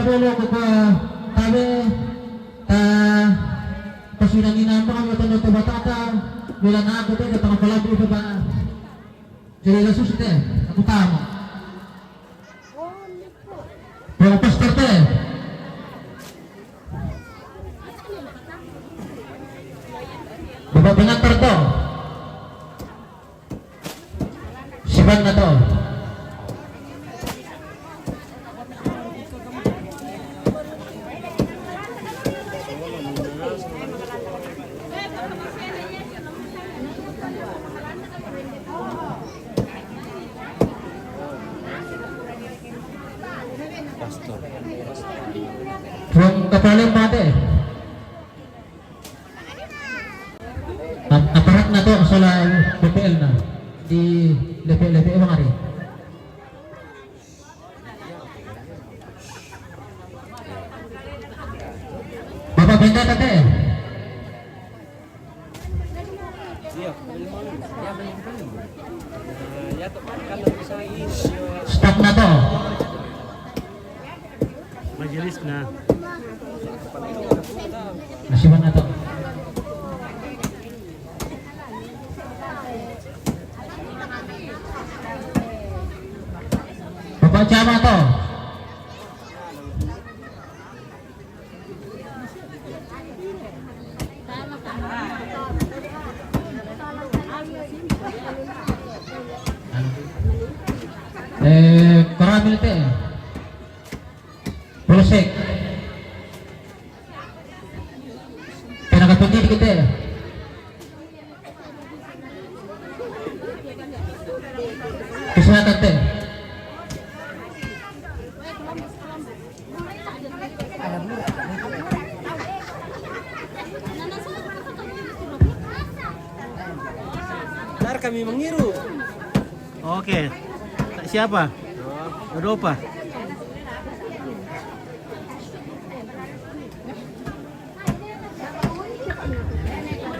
dulu ko tabi pasinangin apa kami tanong batata wala na ako din at pala dito ba jadi lasus deh aku tahu pero pastor teh Bapak pengantar to siban na to From kapaling mate aparat na to sa BPL na di lepe mga rin Bapak benda tate stop na to majelis na nasiban na to Bapak Jama to Karamil te Polsek pinakapagdid kita kesehatan te Ntar kami mengiru. Oke. Siapa? Rodopa.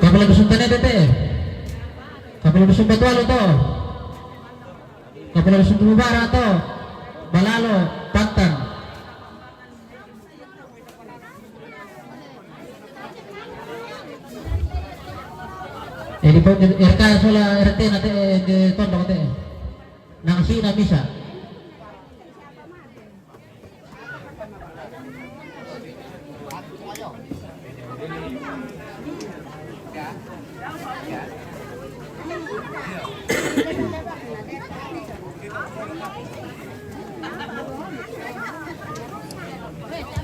Kapal Sundan dete. Kapal Sundan Batualo to. Kapal Sundan Bara to. Balalo, Pantan. Di po RK sola RT nate de tondo te. Nang sina misa.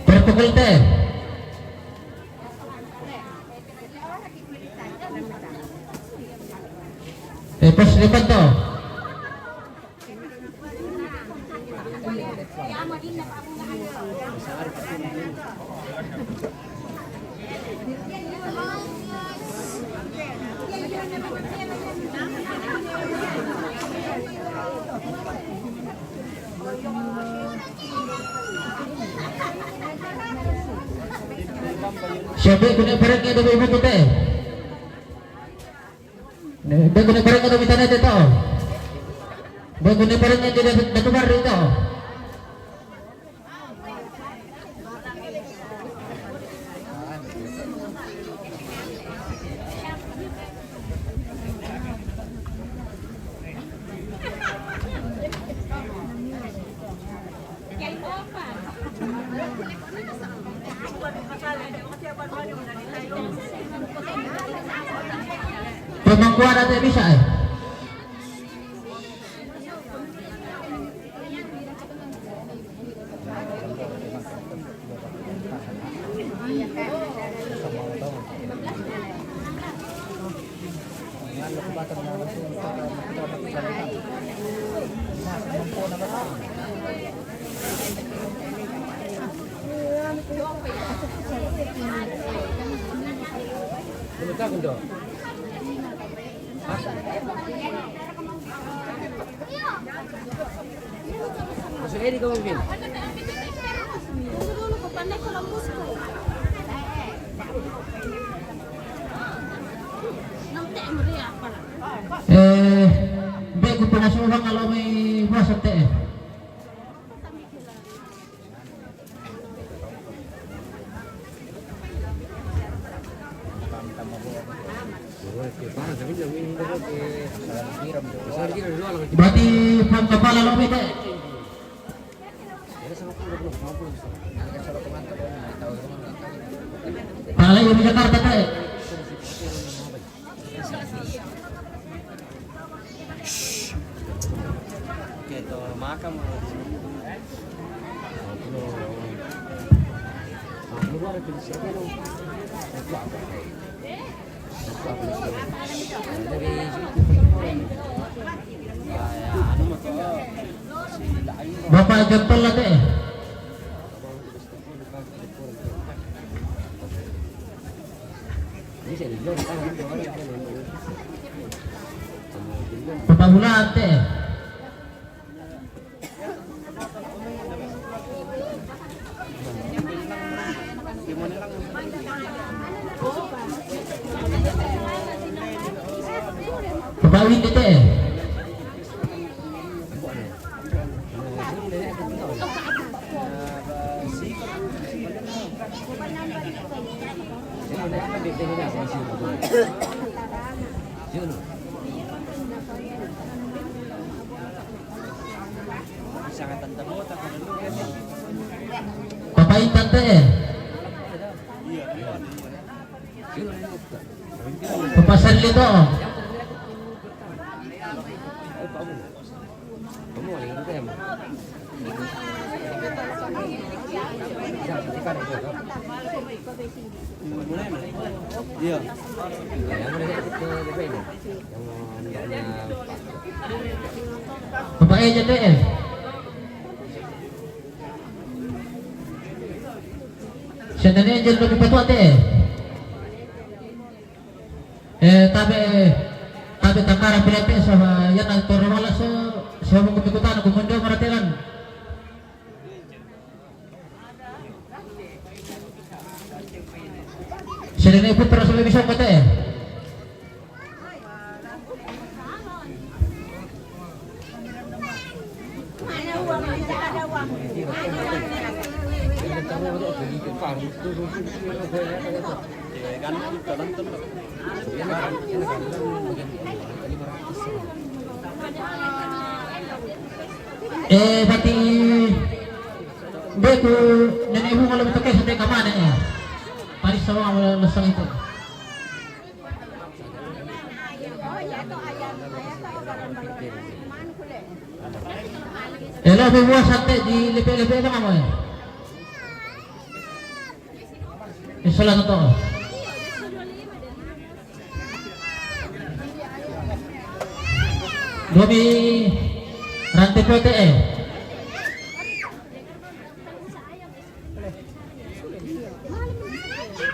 Protokol te. Pos depan to. Siapa guna barangnya ada ibu tu teh? Dia guna barang atau minta nanti tau? Dia guna barangnya dia dah bar itu. Pemangkuan ada bisa Masuk ini kau mungkin. Baik penasuhan kalau may buas ate. Berarti from kepala lo bete. Pala yung Jakarta teh. Oke, itu makam. Bapak jempol lah teh. Bapak bulan teh. Bapak Win teh. Bapak Intan teh. Bapak Sanli toh. Iya. Bapak Eja teh. Siya Angel lebih betul teh. Tabi takara pilate sama yan ang torwala sa mga kumikutan kumundo maratilan. Siya na iputra sa lebisyon ka teh. Berarti beku nenek ibu kalau betul kayak sampai kemana ya? Paris sama lasang itu. Lebih buah sate di lebih apa kamu ya? Salah satu. Lebih rantai PTE.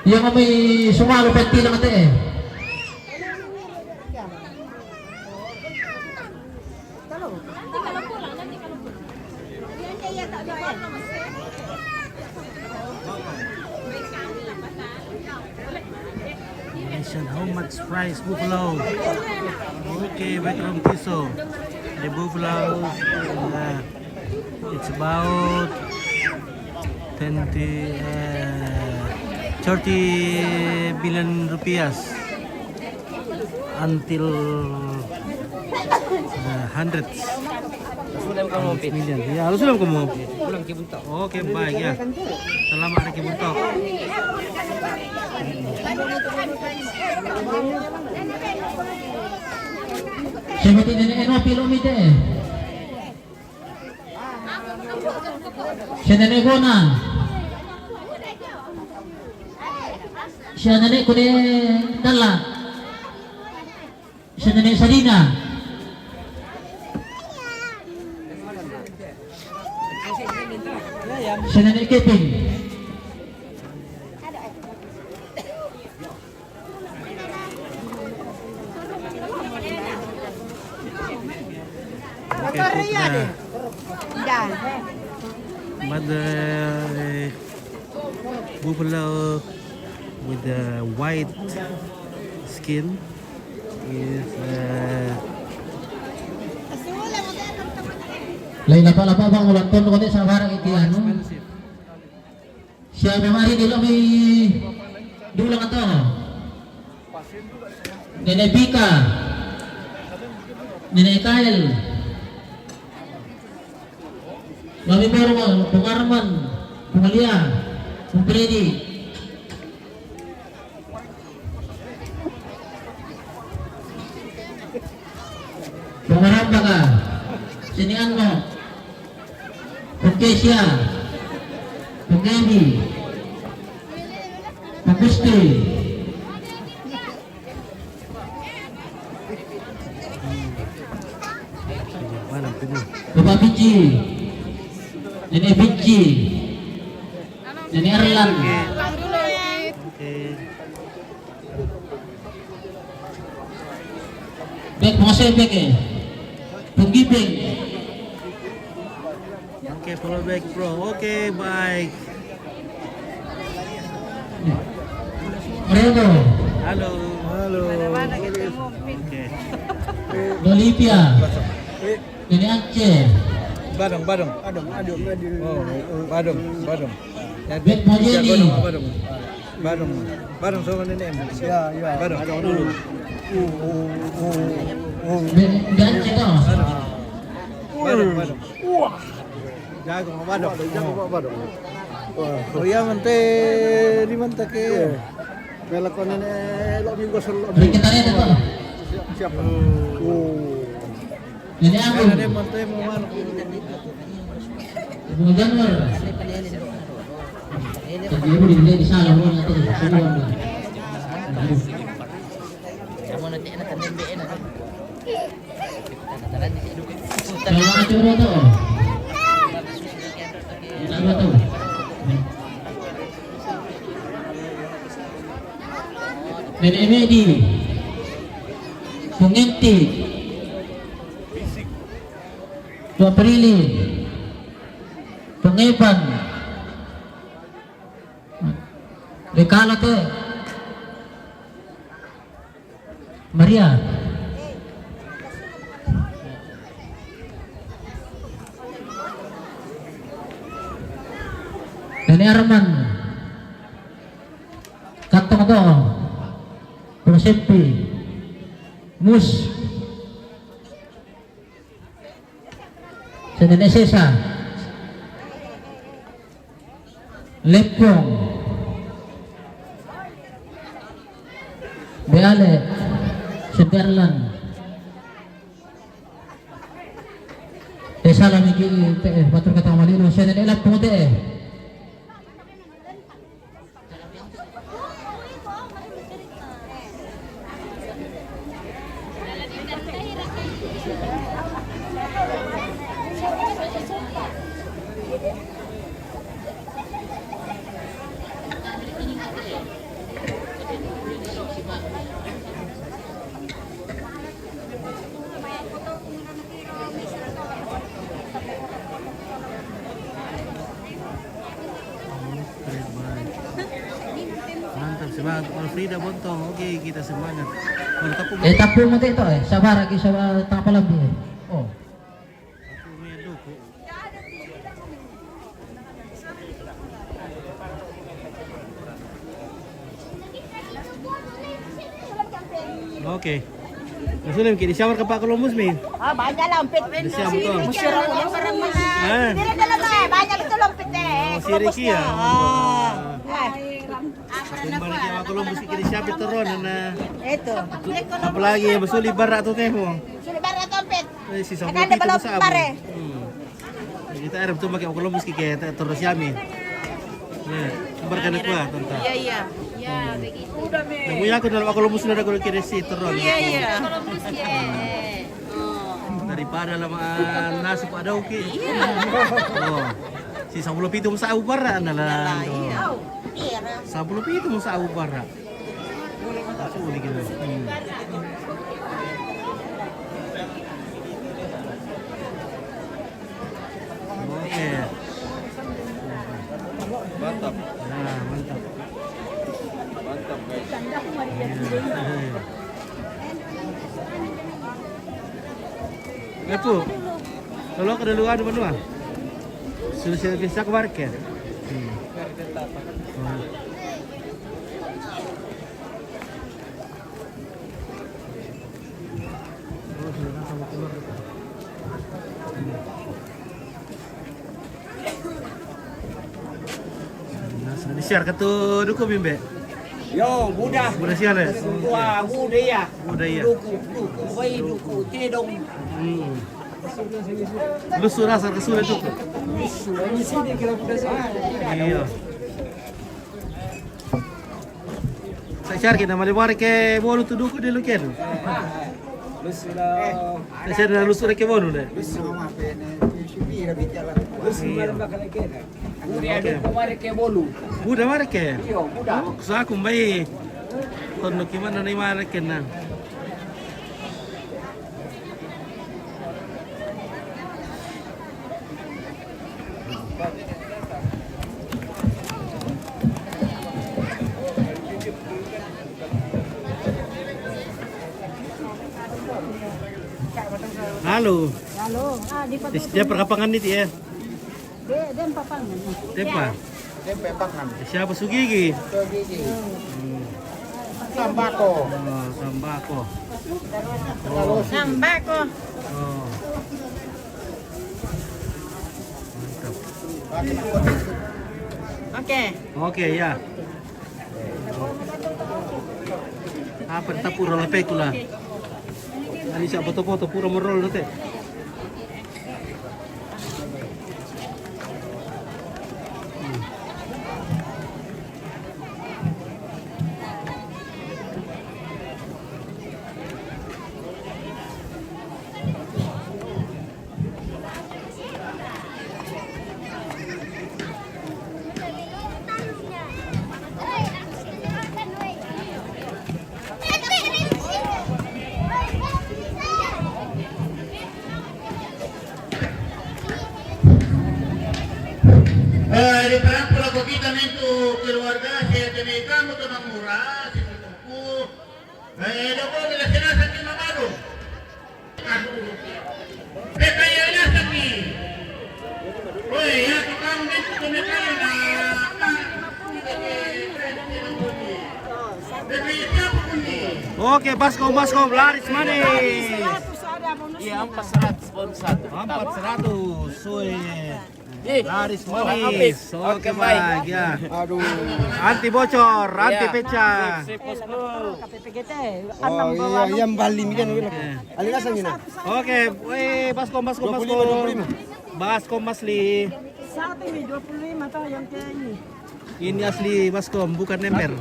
Yang kami semua lupa tilang teh. How much price buffalo? Okay, bedroom piso. The buffalo, it's about 30 billion rupiah until hundreds. Million. Ya, harus sudah kamu. Pulang ke Buntok. Oke, baik ya. Selamat hari Buntok. Seperti nenek pilom itu. Siya nenek gona. Siya nenek kude dala. Siya nenek Sarina. Siya nenek Keping. But the buffalo with the white skin is Lain lapa-lapa bang ulang tahun ko sa barang iti ano. expensive. Siya memari nila may dulang ato. Nenek Bika, Nenek Kael, Mami Bormal, Bung Arman, Bung Alia, Bung Freddy, Bung Arambaka, Sini Anmo, Bung Kesia, Bung Emi, Bung Gusti, Bapak Biji, Nenek Biji, Nenek Erlan, Bek Mose Bek, Bung Gibeng, Oke, follow back bro. Oke, baik. Reno, Halo. Halo. Oke. Olivia, Nenek Aceh, Badung. Oh, Badung. Bek Mojeni, Badung sama nenek. Ya. Badung dulu. Bek Ganci toh. Badung. Jago sama Badung. Oh iya, di mante ke. Melakon nenek lo minggu selalu. Kita lihat toh. Siapa? Nenek Agung, Nenek mante mau mana? Bung Januar. Jadi ibu di sana mau nanti semua. Kalau ada coba tuh. Apa tuh? Nenek Medi, Bung Enti, Tua Prilly, Bung Evan, Dekala tuh, Maria, Nenek Arman, Kantong tuh, Bung Sempi, Mus, Nenek Sesa, Lepong, Beale, Sunderland, salam iki batur kata malino saya nenek elap pengote Semangat Frida Bontong. Oke, kita semangat. tapu mo ito sabar lagi sa tapalam dia. Oh. Oke. Masulim kini shower ke Pak Columbus nih. Ah, banyak lampit. Siap betul. Musir ako ng parang mga. Ah. Dire talaga eh, banyak itu lampit eh. Oh, si Ricky ya. Kembali ke Pak Columbus kini siap turun na. Ito. Apalagi masuli bara to temo. Sulit bara lampit. Si sa Ada balap pare. Kita harap tuh pakai Columbus kita terus yami. Ya, berkan ko tonton. Iya. Ya, begitu. Udah me. Namuya ko dalam Columbus na ko kini si turun. Iya. Columbus ye. Daripada lamaan nasi pa daw ki. Oh. Si 10 mo sa ubara na lang. Iya. 10 mo sa ubara. Sulit gitu. Oke. Mantap. Nah, mantap. Mantap, guys. Lepo. Tolong ke duluan di mana? Sudah bisa ke market. Di-share ke tuh duku bimbe. Yo, mudah. Udah sial ya? Wah, mudah ya. Udah ya. Duku, bayi duku, tedong. Lu surah asal ke sudah duku. Ini sini kira udah Iya. Saya share kita mari ke bolu tuh duku di lukian. Lu sudah. Saya share lu surah ke bolu deh. Lu sudah bakal kena. Udah ada kemarin ke bolu. Udah mari ke. Yo, mudah. So aku bayi. Tono gimana nih mari ke na. Halo. Halo, di Dia perkapangan nih ya. Dia papangan. Siapa? Tempe pakan. Siapa Sugigi? Sambako. Oh, Sambako. Sambako. Oh. Mantap. Oke. Oke ya. Apa kita pura lepe kula. Ani siya foto-foto pura merol nanti. Di perang pelaku kita itu keluarga saya jadi kamu tenang murah si tuku. Doko bila sinasa ki mamado. Aduh. Kaya na sa ki. Oy, ya tukang dito kumikayo na. Oke, baskom laris manis. Iya, 400 sponsor. 400. Soy. Ih, Laris habis. manis. Oke, Oke, baik. ya. Aduh. Anti bocor, anti pecah. Sip, bosku. KPPGT, Oh iya, yang bali kan. Alinasan yun na. Oke, baskom. 25. Baskom asli. Sa atin may 25 to yung kaya ini. Ini asli baskom, bukan nemper.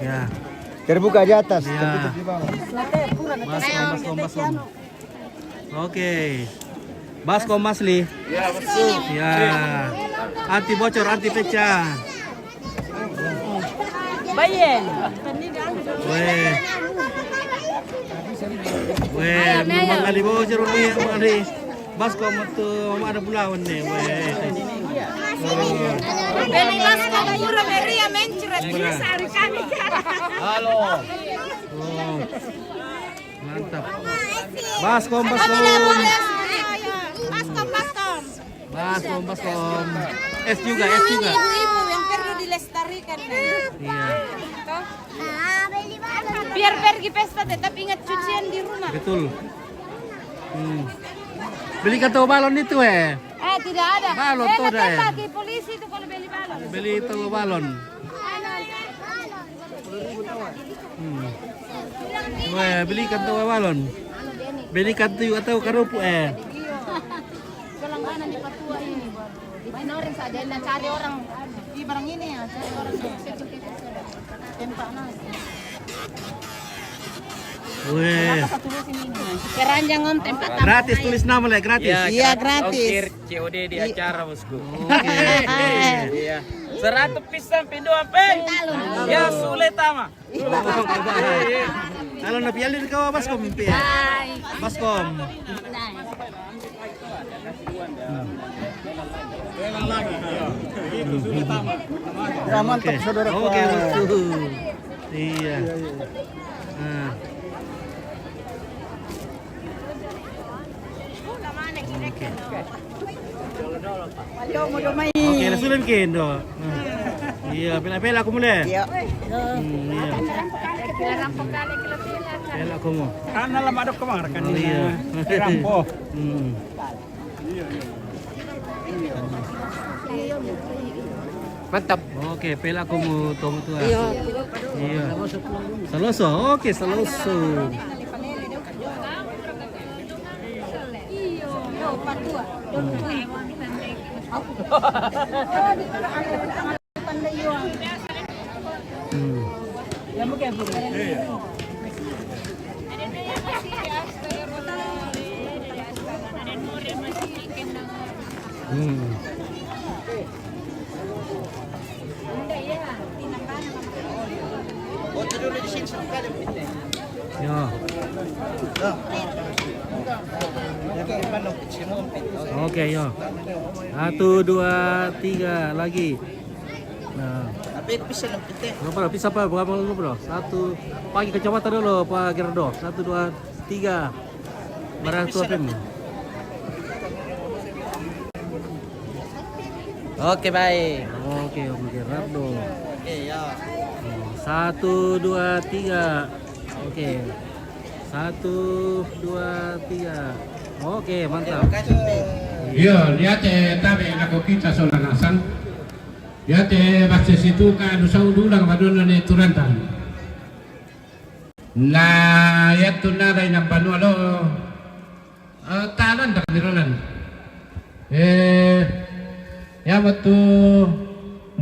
Ya. Terbuka di atas, Ya. tertutup di bawah. Nate, pura nate. Baskom. Oke. Baskom asli. Ya, bosku. Ya. Anti bocor, anti pecah. Bayen. Weh, memang kali bocor nih, kali. Baskom itu ada pulauan nih, weh. Beli masko murah beri ya mencret sehari kami. Halo. Oh. Mantap. Baskom. Baskom. Es juga. Ibu-ibu yang perlu dilestarikan. Iya, Biar pergi pesta tetap ingat cucian di rumah. betul. Beli kantong balon itu Tidak ada. Balon tuh ada ya? Pakai polisi itu kalau beli balon. Beli itu balon. Weh, beli kantong balon. Beli kantong atau karupu Langganan di Papua ini. Dipinorin saja dan cari orang di barang ini ya, cari orang tempat nasi. Weh, Keranjang om tempat tamu. gratis tulis nama lah, gratis. Iya, gratis. Ongkir COD di acara, bosku. Oke. Iya. 100 pisang pindoan pe. Ya sulit ama. Kalau na pialin ka baskom pi. Baskom. Mantap saudara. Oke, betul. Iya. Nah. Oke, langsung kendo. Iya, pila-pila aku mulai. Iya. Iya. Pila aku mau. Karena lama ada kemarin kan Iya. rampo. Mantap. Oke, pela ko mo to Iya. Saloso. Oke, saloso. Yang mo kayo po. Ya. Oke, yo. 1, 2, 3 lagi. Nah. Tapi bisa lebih teh. Berapa? Bisa apa? Berapa dulu, Bro? 1 pagi kecamatan dulu, Pak Gerdo. 1, 2, 3. Barang tua pem. Oke, baik. Oke, Om Gerardo. Oke, ya. 1, 2, 3. Oke. 1, 2, 3. Oke, mantap. Yo, lihat tabe ako kita sa lanasan. Lihat basta situ ka sa udulang maduna ni Turantan. Na yat tunaray ng Banualo. Talan dak niralan. Yamatu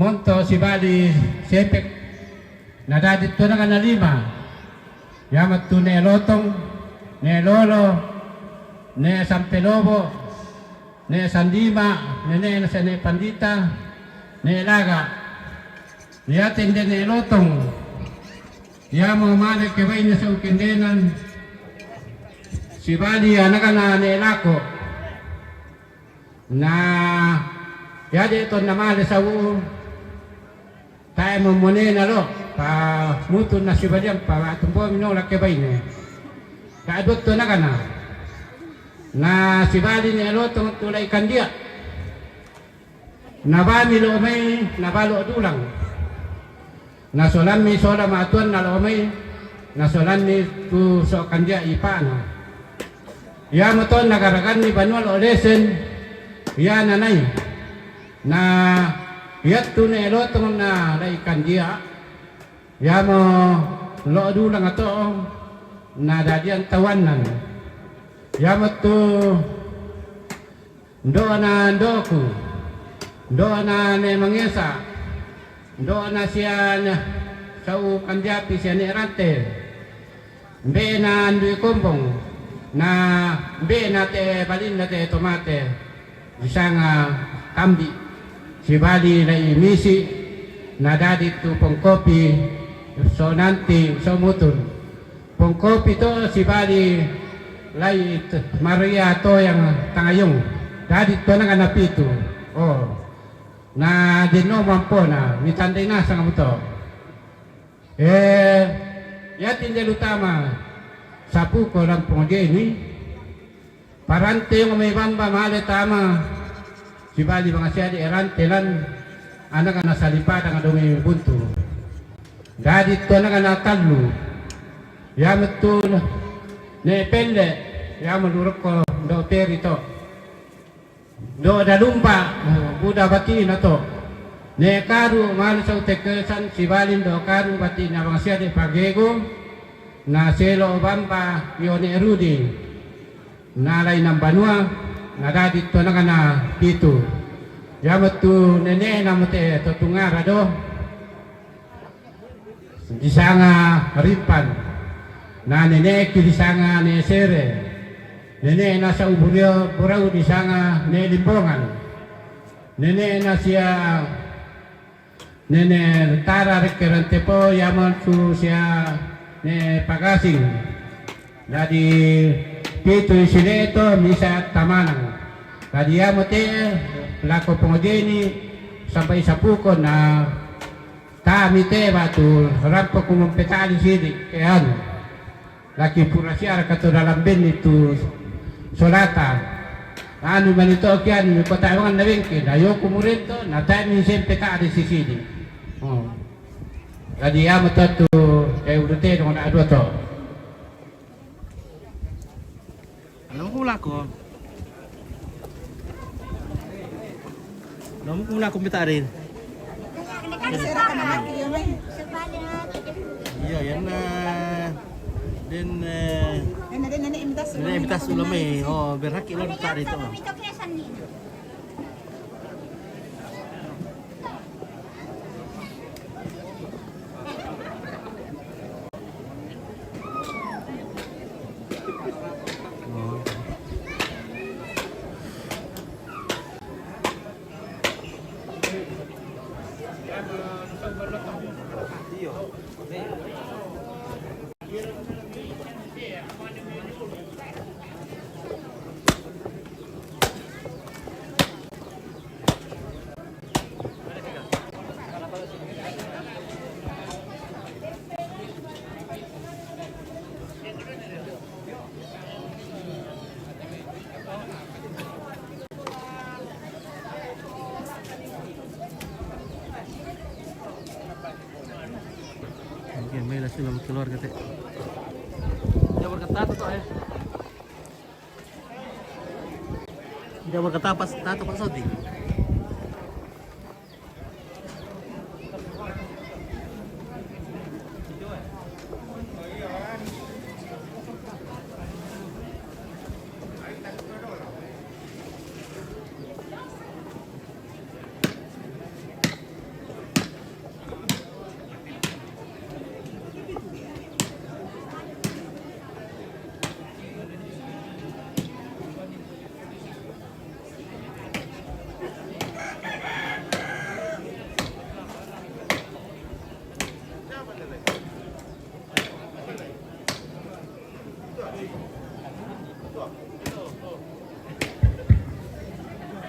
Monto Sibali Sepek. Nadadit to na ka na 5. Yamatu ne Lotong, ne Lolo, ne Sampelobo, ne Sandima, ne Sane Pandita, ne Laga. Liatin din ne Lotong. Yamo mane kebay na sa ukindenan. Si Bali anakan na ne Lako. Na yadi ito namali sa uo. Tayo mo muna na lo. Pa mutun na si Bali pa tumbo minolak kebay ne. Kaadot to na ka na. Na si Bali ni Lotong tulay kandia. Nabami lo may nabalo dulang. Nasolan mi sola matuan na lo may nasolan mi tu so kandia ipana. Ya mo to nagaragan ni Banual Olesen. Ya nanay. Na yat tu ni Lotong na lay kandia. Ya mo lo dulang ato na dadian tawanan. Yamat tu doa na doku, doa na ne mangesa, doa na siya sa kandiapi siya ni Erante, be na andui kumbong, na be na te balin na te tomate, isang kambi, si bali na imisi, na dadit tu pongkopi, so nanti so mutun, pongkopi to si bali Lait Maria to yang tangayong dadit to nang anapito na dino mampo na mitanday na sa kamuto yatin del utama sa puko lang pongdeni parante yung may bamba mahal tama si bali mga siya di erante lan anak na salipad ang adong bunto dadit to nang anakalo yamat to ne pelle ya menurut ko do perito do dalumpa buda batin ato ne karu mal sa tekesan sibalin do karu batin na mga siya de pagego na selo bamba yone erudi nalay ng banua na dadit to na kana pito yamatu nene na mute to tungara do disanga ripan na nene kilisanga ne sere nene na sa uburio burau disanga ne limbongan nene na siya nene tara rekerante po yaman su siya ne pagasing dari pito isineto misa tamanang kadi yamote lako pongdeni sampai sa puko na kami te batu rampo kumpetali sini kayan laki pura siya kato dalam ben itu solata anu man ito kian ko tawangan na wengke dayo kumurento na tayo sempre ka di sisidi kadi ya matatu kay udute no na ado to Alam ko wala ko. Alam ko wala ko bitarin. Iya, yan na. Then, imitas ulam eh. Oh, berhaki ulam tak dito. Yan, may laso lang keluarga teh. Dia berkata tuh eh. Dia berkata pas tato Pak Soti.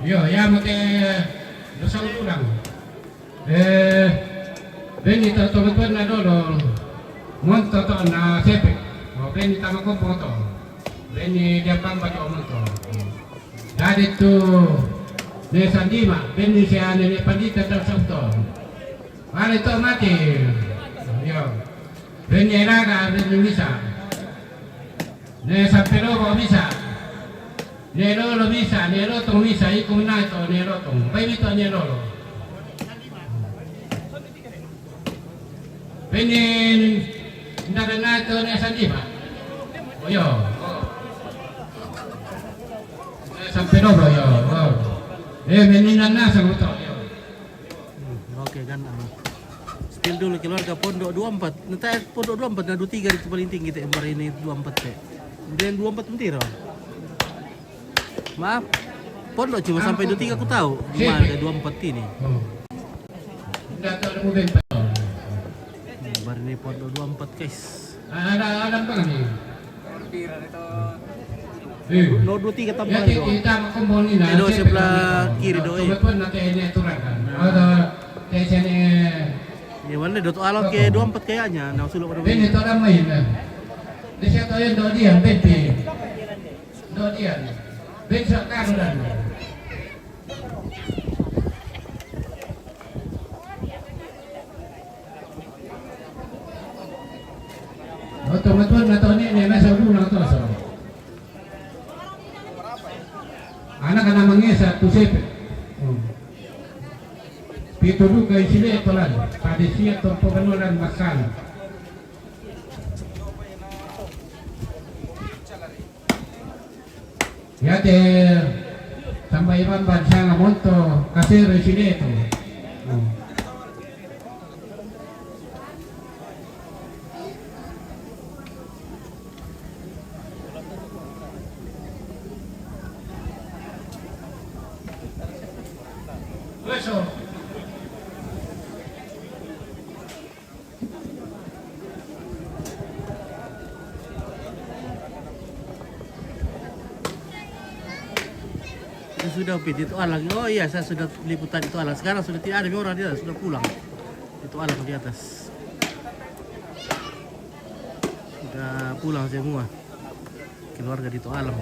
Yo, ya mate dosang kurang. Beni teman-teman na dolo. Monto to na sepek. Beni tama ko poto. Beni dia pang baca monto. Dari tu ne sandima, beni siya ne pandita tersebut. Mari to mati. Yo. Beni raga beni bisa. Ne sapero bisa. Nero lo bisa, nero tong bisa, ikum na ito, nero tong. Bayi ito nero lo. Penin, ndaga na ito na sandi ba? Oyo. Sampai no yo. Meninan na sa motor. Oke kan. Still dulu keluarga Pondok 24. Nanti Pondok 24 na 23 itu paling tinggi teh embar ini 24 teh. Dan 24 mentira. Maaf, pondok cuma sampai 23 aku tahu. Gimana ada 24 ini. Tidak tahu ada mobil pak. Bar ini pondok 24 guys. Ada apa nih? No 23 tambah Ya do. kita kembali na. Edo sebelah kiri do. Coba nanti ini turun kan. Ada sini. Ya mana do alam ke 24 kayaknya. Nah suluk pada Ini tu orang main. Di situ yang do dia, beti. Do dia. Besok karulan. Teman-teman atau ini nasa ulang atau so. Anak-anak mengesa tu sepe. Pito duka isile tolan. Padisia torpoganulan makan. Ya te sampai iban bansa ngamonto kasih resine itu. Besok. sudah itu alang. Oh iya, saya sudah liputan itu alang. Sekarang sudah tidak ada orang dia sudah pulang. Itu alang di atas. Sudah pulang semua. Keluarga di itu alang.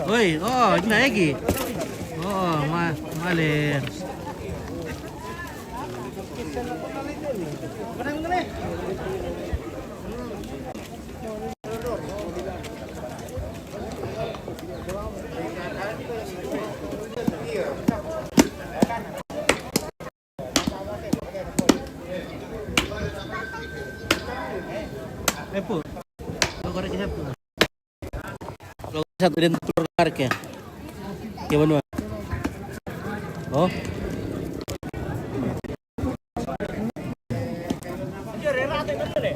Oi, oh, ini lagi. Oh, malin. Epo. Lo korek satu. Lo satu dan keluar ya. Gimana? Oh.